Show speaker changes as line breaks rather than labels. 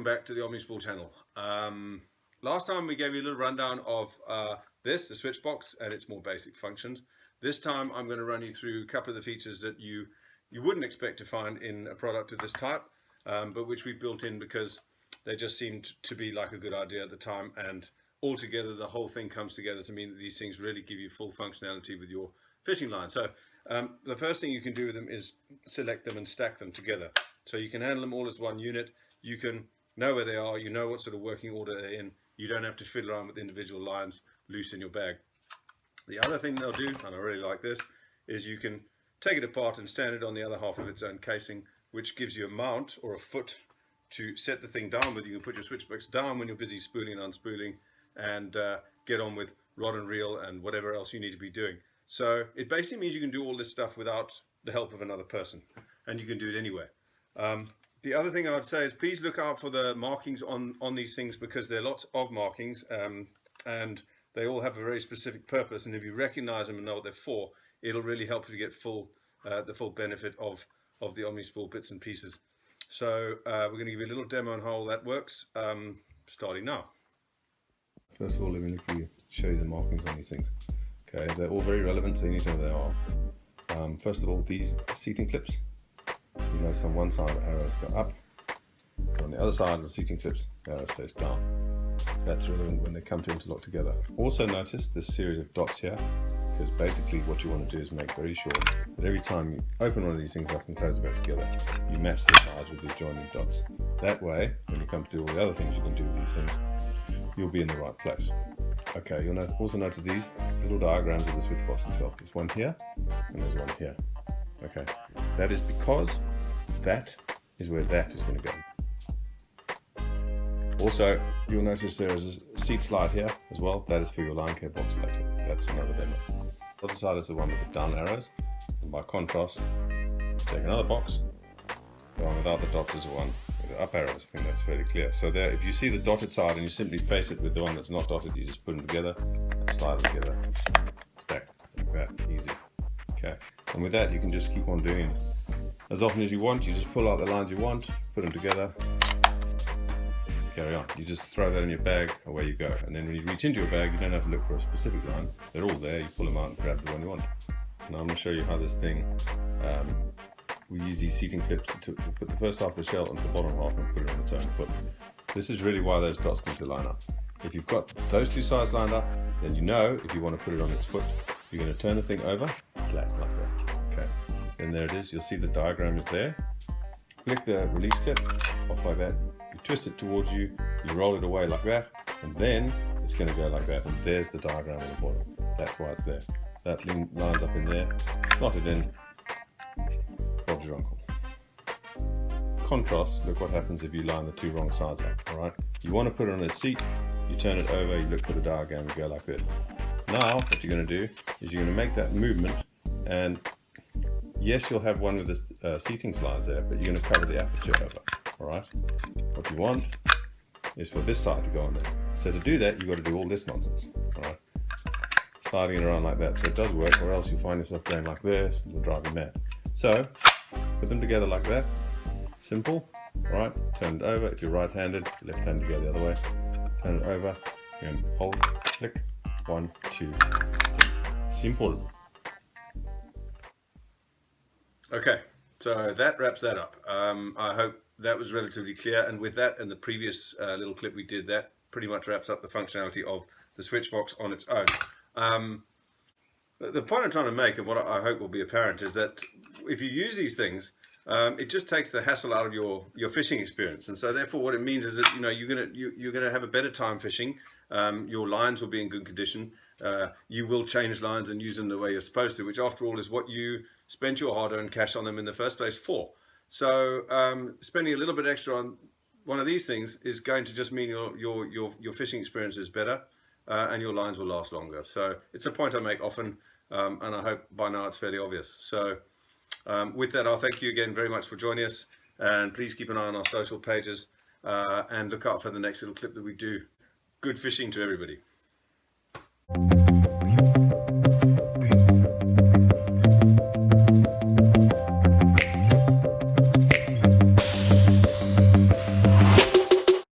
welcome back to the Omnispool channel. Last time we gave you a little rundown of the Switchbox and its more basic functions. This time I'm going to run you through a couple of the features that you wouldn't expect to find in a product of this type, but which we built in because they just seemed to be like a good idea at the time, and altogether the whole thing comes together to mean that these things really give you full functionality with your fishing line. So the first thing you can do with them is select them and stack them together. So you can handle them all as one unit. You can know where they are, you know what sort of working order they're in. You don't have to fiddle around with individual lines loose in your bag. The other thing they'll do, and I really like this, is you can take it apart and stand it on the other half of its own casing, which gives you a mount or a foot to set the thing down with. You can put your Switchbox down when you're busy spooling and unspooling and get on with rod and reel and whatever else you need to be doing. So it basically means you can do all this stuff without the help of another person, and you can do it anywhere. The other thing I would say is please look out for the markings on these things, because there are lots of markings and they all have a very specific purpose, and if you recognize them and know what they're for, it'll really help you to get the full benefit of the Omnispool bits and pieces. So we're going to give you a little demo on how all that works, starting now. First of all, let me show you the markings on these things. Okay, they're all very relevant, so you need to know what they are. First of all, these seating clips. You notice on one side arrows go up, on the other side of the seating clips arrows face down. That's relevant when they come to interlock together. Also notice this series of dots here, because basically what you want to do is make very sure that every time you open one of these things up and close it back together, you match the sides with the adjoining dots. That way, when you come to do all the other things you can do with these things, you'll be in the right place. Okay, you'll also notice these little diagrams of the Switchbox itself. There's one here and there's one here. Okay, that is because that is where that is going to go. Also, you'll notice there is a seat slide here as well. That is for your line care box selector. That's another demo. The other side is the one with the down arrows. And by contrast, take another box. The one without the dots is the one with the up arrows. I think that's fairly clear. So there, if you see the dotted side and you simply face it with the one that's not dotted, you just put them together and slide them together. Stack like that, easy. Okay, and with that you can just keep on doing it as often as you want. You just pull out the lines you want, put them together, carry on. You just throw that in your bag, away you go. And then when you reach into your bag, you don't have to look for a specific line. They're all there. You pull them out and grab the one you want. Now I'm going to show you how this thing, we use these seating clips to put the first half of the shell onto the bottom half and put it on its own foot. This is really why those dots need to line up. If you've got those two sides lined up, then you know if you want to put it on its foot, you're going to turn the thing over, flat like that. Okay, and there it is. You'll see the diagram is there. Click the release clip off like that. You twist it towards you, you roll it away like that, and then it's going to go like that. And there's the diagram on the bottom. That's why it's there. That lines up in there. Knot it in. Bob's your uncle. Contrast. Look what happens if you line the two wrong sides up. All right. You want to put it on its seat. You turn it over. You look for the diagram. You go like this. Now, what you're going to do is you're going to make that movement, and yes, you'll have one with the seating slides there, but you're going to cover the aperture over. All right. What you want is for this side to go on there. So to do that, you've got to do all this nonsense. All right. Sliding it around like that, so it does work, or else you'll find yourself going like this, and it'll drive you mad. So put them together like that. Simple. All right. Turn it over. If you're right-handed, left hand to go the other way. Turn it over. And hold. Click. 1, 2, 3. Simple. Okay, so that wraps that up. I hope that was relatively clear, and with that and the previous little clip we did, that pretty much wraps up the functionality of the Switchbox on its own. The point I'm trying to make, and what I hope will be apparent, is that if you use these things, it just takes the hassle out of your fishing experience, and so therefore what it means is that you're gonna have a better time fishing. Your lines will be in good condition. You will change lines and use them the way you're supposed to, which after all is what you spent your hard-earned cash on them in the first place for. So spending a little bit extra on one of these things is going to just mean your fishing experience is better, and your lines will last longer. So it's a point I make often, and I hope by now it's fairly obvious. So with that, I'll thank you again very much for joining us, and please keep an eye on our social pages and look out for the next little clip that we do. Good fishing to everybody.